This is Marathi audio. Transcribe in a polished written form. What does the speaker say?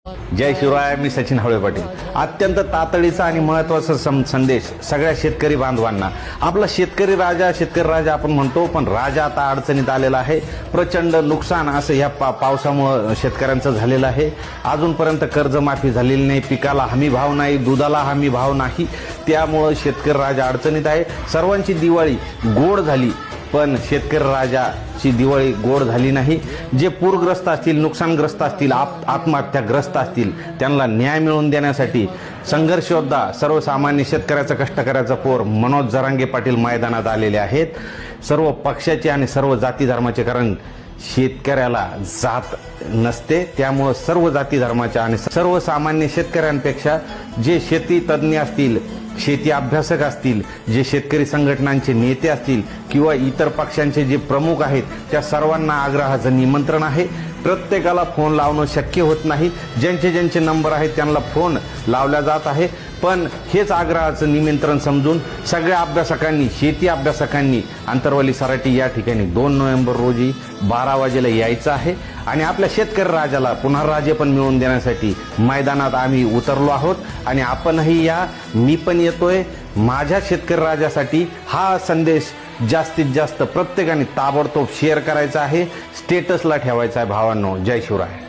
जय शिवराय. मी सचिन हवळे पाटील. अत्यंत तातडीचा आणि महत्त्वाचा संदेश सगळ्या शेतकरी बांधवांना. आपला शेतकरी राजा आपण म्हणतो, पण राजा आता अडचणीत आलेला आहे. प्रचंड नुकसान असं ह्या पावसामुळे शेतकऱ्यांचं झालेलं आहे. अजूनपर्यंत कर्जमाफी झालेली नाही, पिकाला हमी भाव नाही, दुधाला हमी भाव नाही. त्यामुळं शेतकरी राजा अडचणीत आहे. सर्वांची दिवाळी गोड झाली, पण शेतकरी राजाची दिवाळी गोड झाली नाही. जे पूरग्रस्त असतील, नुकसानग्रस्त असतील, आत्महत्याग्रस्त असतील, त्यांना न्याय मिळवून देण्यासाठी संघर्ष योद्धा सर्वसामान्य शेतकऱ्याचा कष्टकऱ्याचा पोर मनोज जरांगे पाटील मैदानात आलेले आहेत. सर्व पक्षाचे आणि सर्व जाती धर्माचे, कारण शेतकऱ्याला जात नसते. त्यामुळं सर्व जाती धर्माच्या आणि सर्वसामान्य शेतकऱ्यांपेक्षा जे शेती तज्ज्ञ असतील, शेती अभ्यासक असतील, जे शेतकरी संघटनांचे नेते असतील किंवा इतर पक्षांचे जे प्रमुख आहेत, त्या सर्वांना आग्रहाचं निमंत्रण आहे. प्रत्येकाला फोन लावणं शक्य होत नाही. ज्यांचे ज्यांचे नंबर आहेत त्यांना फोन लावला जात आहे. पण हेच आग्रहाचं निमंत्रण समजून सगळ्या अभ्यासकांनी, शेती अभ्यासकांनी अंतरवली सराटी या ठिकाणी 2 नोव्हेंबर रोजी 12 वाजेला यायचं आहे आणि आपल्या शेतकरी राजाला पुन्हा राज्यपण मिळवून देण्यासाठी मैदानात आम्ही उतरलो आहोत. आणि आपणही या, मी पण येतोय. माझ्या शेतकरी राजासाठी हा संदेश जास्तीत जास्त प्रत्येकाने ताबडतोब शेअर करायचा आहे, स्टेटसला ठेवायचा आहे. भावांनो, जय शिवराय.